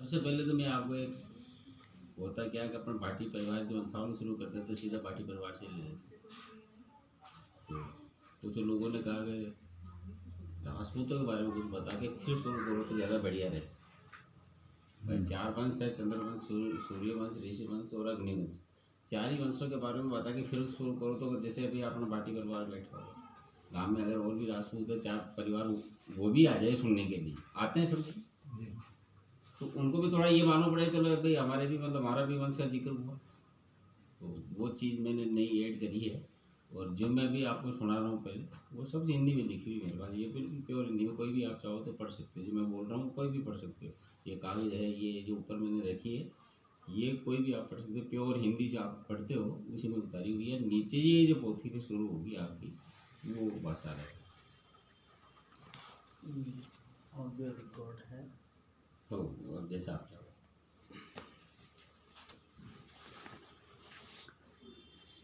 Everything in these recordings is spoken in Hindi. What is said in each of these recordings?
सबसे पहले तो मैं आपको एक होता क्या कि अपन भाटी परिवार के वंशावली शुरू करते हैं तो सीधा भाटी परिवार से ले लेते हैं। तो कुछ लोगों ने कहा कि राजपूतों के बारे में कुछ बता के फिर शुरू करो तो ज़्यादा बढ़िया रहे। भाई 4 वंश है, चंद्रवंश, सूर्यवंश, ऋषिवंश और अग्निवंश, 4 ही वंशों के बारे में बता के फिर शुरू करो। तो जैसे अभी अपना भाटी परिवार बैठा हो गाँव में, अगर और भी राजपूत है 4 परिवार वो भी आ जाए सुनने के लिए, आते हैं सब, तो उनको भी थोड़ा ये मालूम पड़े चलो भाई हमारे भी मतलब हमारा भी वंश का जिक्र हुआ। तो वो चीज़ मैंने नई ऐड करी है। और जो मैं भी आपको सुना रहा हूँ पहले वो सब हिंदी में लिखी हुई मेरे पास, ये बिल्कुल प्योर हिंदी में, कोई भी आप चाहो तो पढ़ सकते हो। जो मैं बोल रहा हूँ कोई भी पढ़ सकते हो। ये कागज़ है, ये जो ऊपर मैंने रखी है, ये कोई भी आप पढ़ सकते हो। प्योर हिंदी जो आप पढ़ते हो उसी में उतारी हुई है। नीचे ये जो पोथी पे शुरू होगी आपकी वो भाषा है। ऑडियो रिकॉर्ड है तो और जैसा आप चाहो।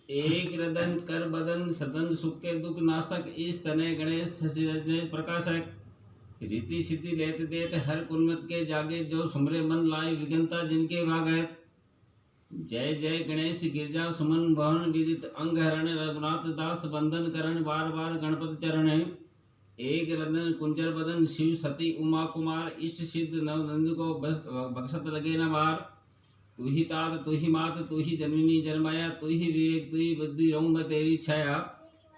एक रदन कर बदन सदन सुख के दुख नाशक, इस तने गणेश प्रकाशक, रीति सिद्धि लेते देते हर कुन्मत के जागे, जो सुमरे मन लाए विघ्नता जिनके भागत। जय जय गणेश गिरजा सुमन भवन विदित, अंग हरण रघुनाथ दास बंधन करण, बार बार गणपति चरण। एक रदन कुंजर बदन शिव सती उमा कुमार, इष्ट सिद्ध नवनंद को बख्शत लगे न बार। तू ही तात तू ही मात तू ही जननी जन्माया, तू ही विवेक तू ही बुद्धि रहूं मैं तेरी छाया।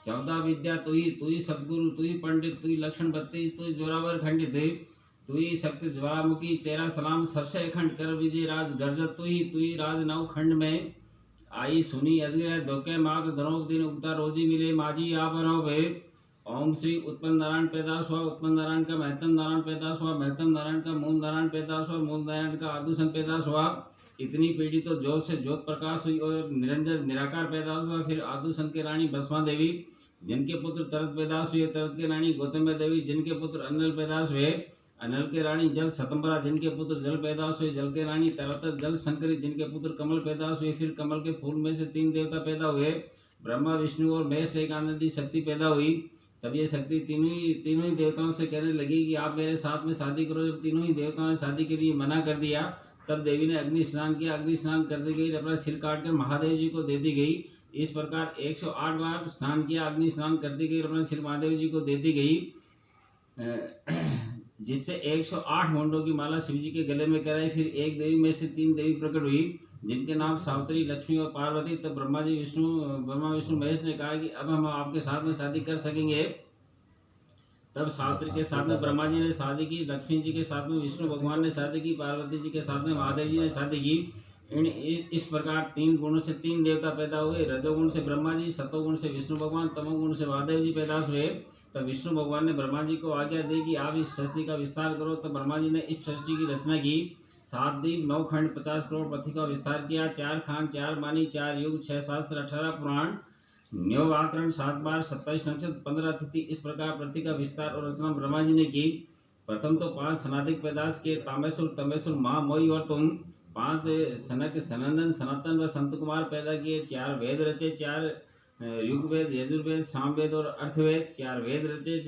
14 विद्या तू ही सदगुरु तू ही पंडित, तू ही लक्षण 32 तू ही जोरावर खंडित, तू ही शक्ति ज्वालामुखी तेरा सलाम सबसे अखंड, कर विजय राज गर्जत तू ही राज नव खंड में। आई सुनी अजगर धोखे मात धनोक दिन उगता रोजी मिले, माझी आप बनो भे। ओम श्री उत्पन्न नारायण पैदा हुआ, उत्पन्न नारायण का महत्तम नारायण पैदा हुआ, महत्तम नारायण का मूल नारायण पैदा हुआ, मूल नारायण का आदुसन पैदा हुआ। इतनी पीढ़ी तो ज्योत से ज्योत प्रकाश हुई और निरंजन निराकार पैदा हुआ। फिर आदुसन की रानी भस्मा देवी, जिनके पुत्र तरत पैदा हुए, तरत की रानी गौतम देवी, जिनके पुत्र अनल पैदा हुए, अनल के रानी जल सतंबरा, जिनके पुत्र जल पैदा हुए, जल के रानी तरत जल शंकरी, जिनके पुत्र कमल पैदा हुए। फिर कमल के फूल में से 3 देवता पैदा हुए, ब्रह्मा विष्णु और महेश एक आनंदी शक्ति पैदा हुई। तब ये शक्ति तीनों ही देवताओं से कहने लगी कि आप मेरे साथ में शादी करो। जब तीनों ही देवताओं ने शादी के लिए मना कर दिया तब देवी ने अग्नि स्नान किया। अग्नि स्नान कर दी गई, अपना सिर काट कर महादेव जी को दे दी गई। इस प्रकार 108 बार स्नान किया, अग्नि स्नान कर दी गई, अपना सिर महादेव जी को दे दी गई, जिससे 108 मुंडों की माला शिव जी के गले में कराई। फिर एक देवी में से 3 देवी प्रकट हुई, जिनके नाम सावित्री, लक्ष्मी और पार्वती। तब ब्रह्मा विष्णु महेश ने कहा कि अब हम आपके साथ में शादी कर सकेंगे। तब सावित्री के साथ में ब्रह्मा जी ने शादी की, लक्ष्मी जी के साथ में विष्णु भगवान ने शादी की, पार्वती जी के साथ में महादेव जी ने शादी की। इस प्रकार 3 गुणों से 3 देवता पैदा हुए। रजोगुण से ब्रह्मा जी, सतोगुण से विष्णु भगवान, तमोगुण से महादेव जी पैदा हुए। तब विष्णु भगवान ने ब्रह्मा जी को आज्ञा दी कि आप इस सृष्टि का विस्तार करो। तब ब्रह्मा जी ने इस सृष्टि की रचना की। 7 द्वीप 9 खंड 50 करोड़ पृथ्वी का विस्तार किया। 4 खान 4 बानी 4 युग 6 शास्त्र 18 पुराण 9 व्याकरण 7 बार 27 नक्षत्र 15 तिथि, इस प्रकार पृथ्वी का विस्तार और रचना ब्रह्मा जी ने की। प्रथम तो 5 सनातनिक पैदाश किए, तामेश्वर तमेश्वर महामोही और तुम। 5 सनक सनंदन सनातन व संत कुमार पैदा किए। 4 वेद रचे, 4 ऋग्वेद यजुर्वेद सामवेद और अर्थवेद। 4 वेद रचे,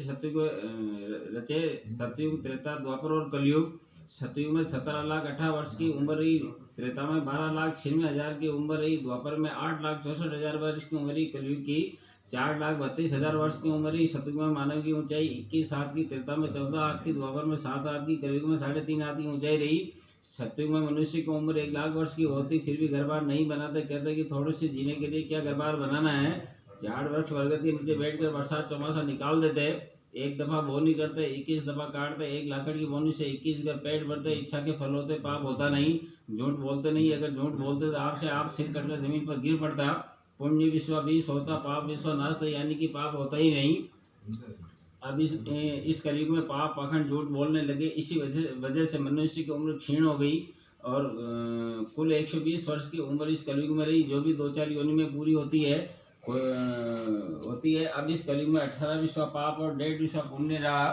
सतयुग त्रेता द्वापर और कलयुग। सतयुग में 17,18,000 वर्ष की उम्र रही, त्रेता में 12,96,000 की उम्र रही, द्वापर में 8,64,000 वर्ष की उम्र रही, कलयुग की 4,32,000 वर्ष की उम्र रही। सतयुग में मानव की ऊंचाई 21 हाथ की, त्रेता में 14 हाथ की, द्वापर में 7 हाथ की, कलयुग में 3.5 हाथ की ऊंचाई रही। सतयुग में मनुष्य की उम्र 1,00,000 वर्ष की होती, फिर भी घर बार नहीं बनाते। कहते कि थोड़े से जीने के लिए क्या घर बार बनाना है। झाड़ वृक्ष बरगद के नीचे बैठकर बरसात चौमासा निकाल देते। एक दफा बोनी करते 21 दफा काटते। एक लाकड़ की बोनी से 21 घर पेट भरते। इच्छा के फल होते, पाप होता नहीं। झूठ बोलते नहीं, अगर झूठ बोलते तो आपसे आप सिर कटकर जमीन पर गिर पड़ता। पुण्य विश्वा 20 होता, पाप विश्वा नाचता, यानी कि पाप होता ही नहीं। अब इस कलयुग में पाप पाखंड झूठ बोलने लगे। इसी वजह से मनुष्य की उम्र क्षीण हो गई और कुल 120 वर्ष की उम्र इस कलयुग में रही, जो भी 2-4 योनि में पूरी होती है। अब इस कलयुग में 18 विश्वा पाप और 1.5 विश्वा पुण्य रहा।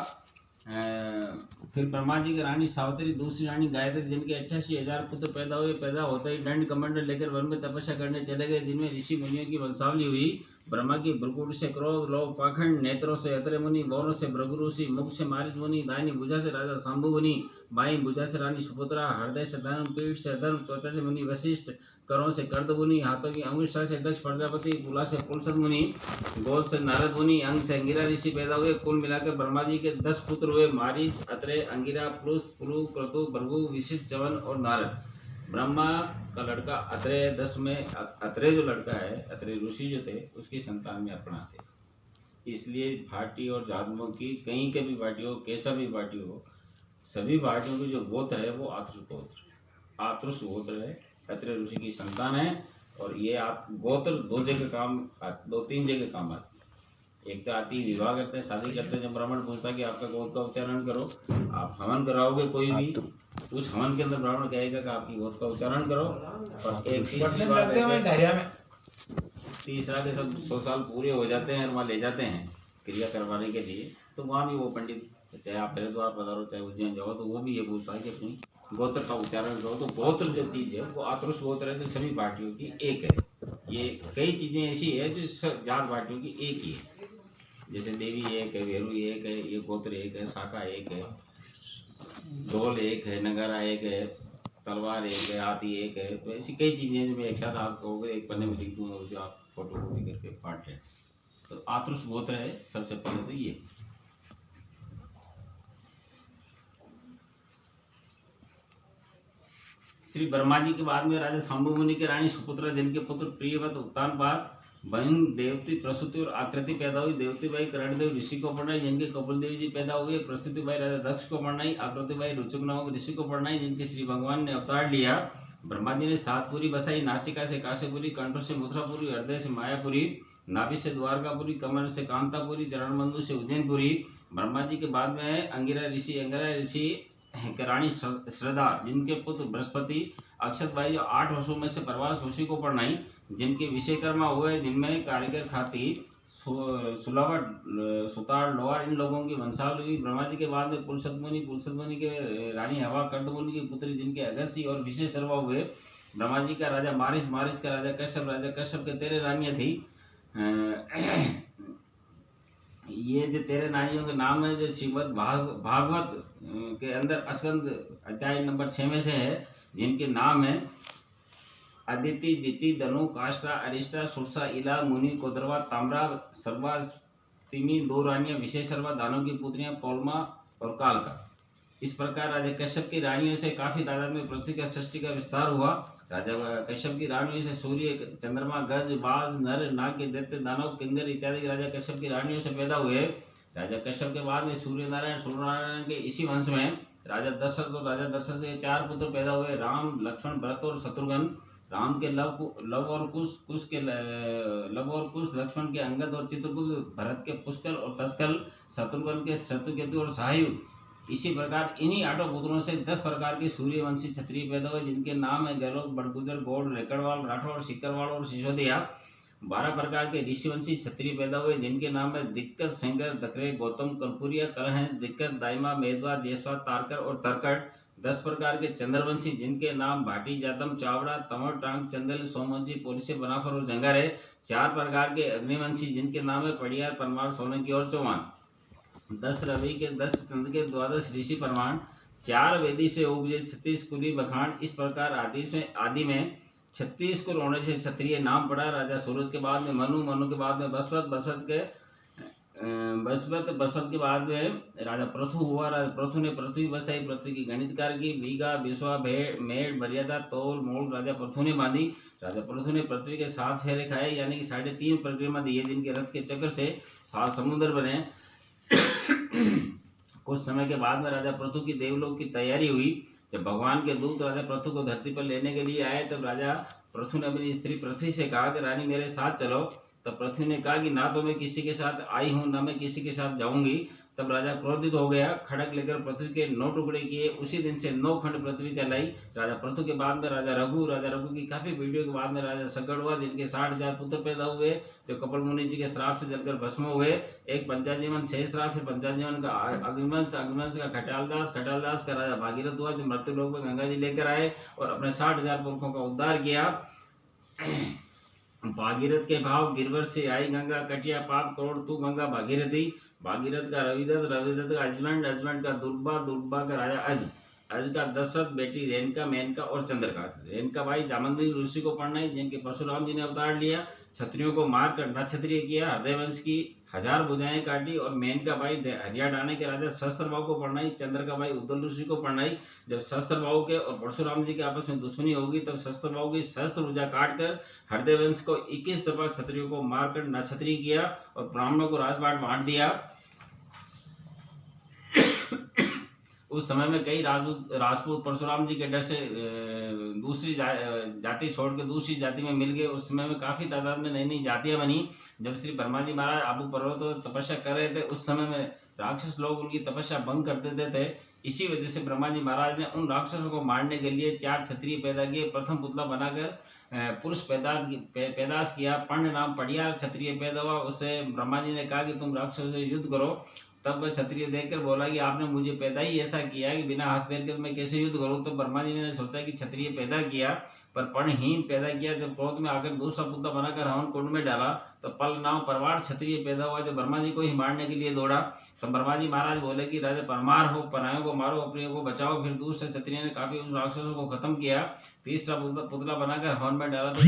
फिर ब्रह्मा जी की रानी सावित्री, दूसरी रानी गायत्री, जिनके 88,000 पुत्र पैदा होते ही दंड कमंडल लेकर वन में तपस्या करने चले गए, जिनमें ऋषि मुनियों की वंशावली हुई। ब्रह्मा की भ्रुकुट से क्रोध, लोभ, पाखंड, नेत्रों से अत्रे मुनि, बौरों से भृगु ऋषि, मुख से मारिच मुनि, दाहिनी भुजा से राजा शांभु मुनि, बाईं भुजा से रानी सुपुत्रा, हृदय से धर्म, पीठ से धर्म, त्वचा से मुनि वशिष्ठ, करों से कर्द मुनि, हाथों की अंगुष्ठा से दक्ष प्रजापति, तुला से पुलसद मुनि, गोद से नारद मुनि, अंग से अंगिरा ऋषि पैदा हुए। कुल मिलाकर ब्रह्मा जी के 10 पुत्र हुए, मारीच, अत्रे, अंगिरा, पुलुस्त, पुलु, क्रतु, भृगु, वशिष्ठ, च्यवन और नारद। ब्रह्मा का लड़का अत्रे 10 में अत्रे जो लड़का है, अत्रे ऋषि जो थे, उसकी संतान में अर्पणा थे। इसलिए भाटी और जादवों की कहीं के भी भाटी हो, कैसा भी भाटी हो, सभी भाटियों की जो गोत्र है वो आतृष गोत्र है, अत्रे ऋषि की संतान है। और ये आप गोत्र 2-3 जगह काम आती है। एक तो आती है विवाह करते हैं, शादी करते हैं, जब ब्राह्मण पूछता है कि आपका गोत्र का उच्चारण करो, आप हवन कराओगे कोई भी, उस हवन के अंदर ब्राह्मण कहेगा कि आपकी गोत्र का उच्चारण करो। और एक तीसरा के सब 100 साल पूरे हो जाते हैं और वहाँ ले जाते हैं क्रिया करवाने के लिए, तो वहाँ भी वो पंडित, चाहे आप हरिद्वार पधारो चाहे उज्जैन जाओ, तो वो भी ये पूछता है कि अपनी गोत्र का उच्चारण करो। तो गोत्र जो चीज़ है वो आतृष गोत्र है, तो सभी पार्टियों की एक है। ये कई चीज़ें ऐसी है जो जात पार्टियों की एक ही है, जैसे देवी एक है, वेरू एक है, ये गोत्र एक है, शाखा एक है, ढोल एक है, नगारा एक है, तलवार एक है, हाथी एक है। तो ऐसी कई चीज़ें जो मैं एक साथ आप कहोगे एक पन्ने में लिख दूंगा, जो आप फोटो कॉपी करके पाठ लें। तो आतृष गोत्र है सबसे पहले तो ये। श्री ब्रह्मा जी के बाद में राजा शांभु मुनि के रानी सुपुत्रा, जिनके पुत्र प्रियवत, उत्तानपाद, बहन देवती, प्रसूति और आकृति पैदा हुई। देवती भाई करणदेव ऋषि को पढ़नाई, जिनके कपिल देव जी पैदा हुए। प्रसूति भाई राजा दक्ष को पढ़नाई। आकृति भाई रुचक नामक ऋषि को पढ़नाई, जिनके श्री भगवान ने अवतार लिया। ब्रह्मा जी ने 7 पुरी बसाई, नासिका से काशीपुरी, कंठों से मथुरापुरी, हृदय से मायापुरी, नाभि से द्वारकापुरी, कमर से कांतापुरी, चरण बंधु से उज्जैनपुरी। ब्रह्मा जी के बाद में है अंगिरा ऋषि के रानी श्रद्धा, जिनके पुत्र बृहस्पति। अक्षत भाई जो 8 वर्षों में से प्रवास उसी को पढ़नाई, जिनके विषयकर्मा हुए, जिनमें कारीगर खाती, सुलावट, सुतार, लोहार, इन लोगों की वंशावली हुई। ब्रह्मा जी के बाद में पुलसद मुनि के रानी हवा, कंठ मुनि की पुत्री, जिनके अगस्सी और विशेष सर्वा हुए। ब्रह्मा जी का राजा मारिच का राजा कश्यप के 13 रानियाँ थी। ये जो 13 नारियों के नाम है, जो श्रीमद् भागवत के अंदर स्कंद अध्याय नंबर 6 में से है, जिनके नाम है अदिति, दिति, धनु, काष्ठा, अरिष्टा, सुरसा, इला, मुनि, कोदरवा, ताम्रा, सर्वा, तिमी, 2 रानियां विशेष सर्वा, दानव की पुत्रियां पौलमा और कालका। इस प्रकार राजा कश्यप की रानियों से काफी तादाद में पृथ्वी का सृष्टि का विस्तार हुआ। राजा कश्यप की रानियों से सूर्य, चंद्रमा, गज, बाज, नर, नाग, दैत्य, दानव, किन्नर इत्यादि राजा कश्यप की रानियों से पैदा हुए। राजा कश्यप के बाद में सूर्य नारायण के इसी वंश में राजा दशरथ के 4 पुत्र पैदा हुए, राम, लक्ष्मण, भरत और शत्रुघ्न। राम के लव और कुश, लक्ष्मण के अंगद और चित्रकूट, भरत के पुष्कर और तस्कल, शत्रुघ्न के शत्रुकेतु और साहिब। इसी प्रकार इन्हीं 8 पुत्रों से 10 प्रकार के सूर्यवंशी क्षत्रिय पैदा हुए, जिनके नाम है गहलोत, बड़गुजर, गौड़, रेकड़वाल, राठौर, सिकरवाल और सिसोदिया। 12 प्रकार के ऋषिवंशी क्षत्रिय पैदा हुए, जिनके नाम है दिक्कत, सेंगर, दकरे, गौतम, कर्पूरिया, कलहंस, दिक्कत, दाइमा, मेदवा, जेसवा, तारकर और तरकट। 10 प्रकार के चंद्रवंशी, जिनके नाम भाटी, जातम, चावड़ा, तमर, टांग, चंदल, सोमवंशी, पोलिसे, बनाफर और जंगर है। 4 प्रकार के अग्निवंशी, जिनके नाम है पड़ियार, परमार, सोलंकी और चौहान। 10 रवि के 10 स्कंद के 12 ऋषि प्रमाण। 4 वेदी से उपजे 36 कुली बखान। इस प्रकार आदि में 36 कुल होने से क्षत्रिय नाम पड़ा। राजा सूरज के बाद में मनु के बाद में बसवत के बाद में राजा पृथु हुआ। राजा पृथु ने पृथ्वी बसाई, पृथ्वी की गणितकार की, बीघा, बिस्वा, मेड़, मर्यादा, तोल, मोल राजा पृथु ने बांधी। राजा पृथु ने पृथ्वी के 7 फेरे खाए, यानी कि 3.5 परिक्रमा दिए, जिनके रथ के चक्र से 7 समुद्र बने। कुछ समय के बाद में राजा पृथु की देवलोक की तैयारी हुई। जब भगवान के दूत राजा पृथु को धरती पर लेने के लिए आए, तब राजा पृथु ने अपनी स्त्री पृथ्वी से कहा कि रानी मेरे साथ चलो। तब पृथ्वी ने कहा कि ना तो मैं किसी के साथ आई हूँ, ना मैं किसी के साथ जाऊंगी। तब राजा क्रोधित हो गया, खड़क लेकर पृथ्वी के 9 टुकड़े किए। उसी दिन से 9 खंड पृथ्वी कहलाई। राजा पृथु के बाद में राजा रघु की काफी पीढ़ियों के बाद में राजा सकड़ हुआ, जिनके 60,000 पुत्र पैदा हुए, जो कपिल मुनि जी के श्राप से जलकर भस्म हो गए। एक पंचाजीवन शेष श्राप, फिर पंचाजीवन का अग्निवंश का खटालदास का राजा भागीरथ हुआ, जो मृत्यु लोक में गंगा जी लेकर आए और अपने 60,000 पुरखों का उद्धार किया। भागीरथ के भाव गिरवर से आई गंगा, कटिया पाप करोड़ तू गंगा भागीरथी। भागीरथ का रविदत्त, रविदत्त का हस्बैंड, हस्बैंड का दुर्बा, दुर्बा का राजा अज, अज का दशरथ, बेटी रेणुका, मेनका और चंद्रका। रेणुका भाई जामंत्री ऋषि को पढ़ना है जिनके परशुराम जी ने अवतार लिया, क्षत्रियों को मार कर नक्षत्रिय किया, हृदय वंश की 1000 भुजाएं काटी। और मेनका भाई हरियाणाने के राजा सहस्त्रबाहु को पढ़नाई, चंद्र का भाई उद्दल ऋषि को पढ़नाई। जब सहस्त्रबाहु के और परशुराम जी के आपस में दुश्मनी होगी तब सहस्त्रबाहु की सहस्त्र भुजा काट कर हृदय वंश को 21 दफा क्षत्रियों को मारकर नक्षत्रिय किया और ब्राह्मणों को राजपाट बांट दिया। उस समय में कई राजपूत परशुराम जी के डर से दूसरी जाति छोड़ के दूसरी जाति में मिल गए। उस समय में काफी तादाद में नई नई जातियां बनी। जब श्री ब्रह्मा जी महाराज आबू पर्वत पर तपस्या कर रहे थे उस समय में राक्षस लोग उनकी तपस्या भंग कर देते थे। इसी वजह से ब्रह्मा जी महाराज ने उन राक्षसों को मारने के लिए 4 क्षत्रिय पैदा किए। प्रथम पुतला बनाकर पुरुष पैदाश किया, पर्ण नाम पड़िया क्षत्रिय पैदा हुआ। उससे ब्रह्मा जी ने कहा कि तुम राक्षसों से युद्ध करो। तब वह क्षत्रिय देखकर बोला कि आपने मुझे पैदा ही ऐसा किया है कि बिना हाथ पैर के मैं कैसे युद्ध करूं। तो ब्रह्मा जी ने सोचा कि क्षत्रिय पैदा किया पर पर्णहीन पैदा किया। जब क्रोध में आकर दूसरा पुत्र बनाकर हवन कुंड में डाला तो पल नाम परवार क्षत्रिय पैदा हुआ जो ब्रह्मा जी को ही मारने के लिए दौड़ा। तो ब्रह्मा जी महाराज बोले कि राजा परमार हो, परायों को मारो, अपने को बचाओ। फिर दूसरे क्षत्रिय ने काफी उन राक्षसों को खत्म किया। तीसरा पुतला बनाकर हवन में डाला तो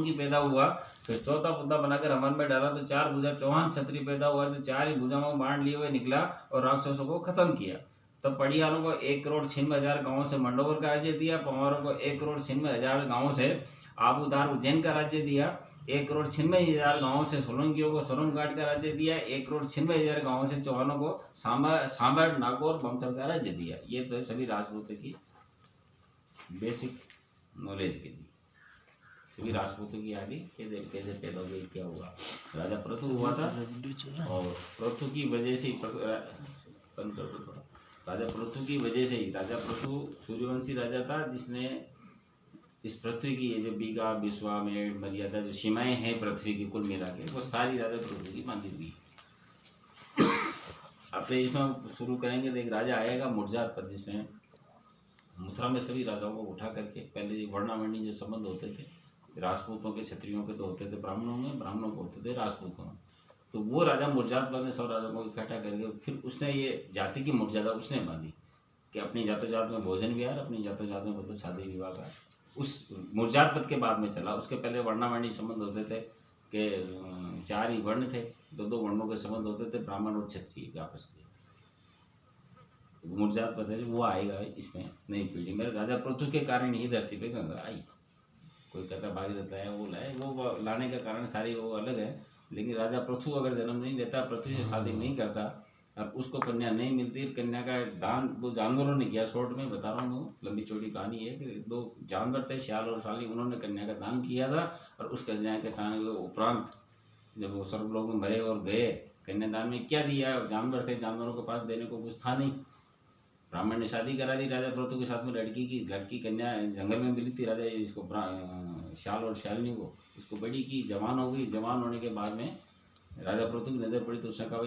की पैदा हुआ। फिर चौथा पुतला बनाकर हवन में डाला तो 4 भुजा चौहान क्षत्रिय पैदा हुआ जो 4 ही भुजाओं को बांट लिए हुए निकला और राक्षसों को खत्म किया। तब पड़ियालों को 1,96,000 गांवों से मंडोर का राज्य दिया। पंवारों को 1,96,000 गांवों से आबूधार उज्जैन का राज्य दिया। 1,96,000 गांवों से सोलंकियों को सोरमघाट का राज्य दिया। 1,96,000 गांवों से चौहानों को सांबर, नागौर, बमतर का राज्य दिया। ये तो सभी राजपूतों की बेसिक नॉलेज के लिए। सभी राजपूतों की आगे कैसे पैदा हुए, क्या हुआ। राजा पृथु हुआ था और पृथु की वजह से बंद कर दो थोड़ा। राजा पृथु की वजह से ही, राजा पृथु सूर्यवंशी राजा था जिसने इस पृथ्वी की ये जो बीघा, बिस्वा, मेड़, मर्यादा जो सीमाएं हैं पृथ्वी की कुल मिला के वो सारी राजा पृथु की बांधी हुई। अपने इसमें शुरू करेंगे तो एक राजा आएगा मुर्जात पर जिसने मथुरा में सभी राजाओं को उठा करके, पहले वर्णावर्णी जो संबंध होते थे राजपूतों के, क्षत्रियों के तो होते थे ब्राह्मणों में, ब्राह्मणों को होते थे राजपूतों में। तो वो राजा मुर्जात ने सब राजाओं को इकट्ठा करके फिर उसने ये जाति की मर्यादा उसने बांधी कि अपनी जातो जात में भोजन विहार, अपनी जातो जात में मतलब शादी विवाह का। उस मुर्जात पद के बाद में चला। उसके पहले वर्णावर्णी संबंध होते थे कि 4 ही वर्ण थे, 2 वर्णों के संबंध होते थे, ब्राह्मण और क्षत्रिय आपस में। मुर्जात पद है वो आएगा इसमें नई पीढ़ी में। राजा पृथु के कारण ही धरती पे गंगा आई। कोई कहता भागीरथ लाया, वो लाए, वो लाने का कारण सारी वो अलग है। लेकिन राजा पृथु अगर जन्म नहीं देता, पृथ्वी से शादी नहीं करता, अब उसको कन्या नहीं मिलती। कन्या का दान 2 जानवरों ने किया। शॉर्ट में बता रहा हूँ, लंबी चौड़ी कहानी है कि 2 जानवर थे, श्याल और साली, उन्होंने कन्या का दान किया था। और उस कन्या के दान के उपरांत जब वो सर्वलोक में मरे और गए, कन्यादान में क्या दिया। जानवर थे, जानवरों के पास देने को कुछ था नहीं। ब्राह्मण ने शादी करा दी राजा पृथु के साथ में। लड़की कन्या जंगल में मिली थी राजा इसको, श्याल और श्यालिनी को। इसको बड़ी की, जवान हो गई। जवान होने के बाद में राजा पृथु की नजर पड़ी तो उसने कहा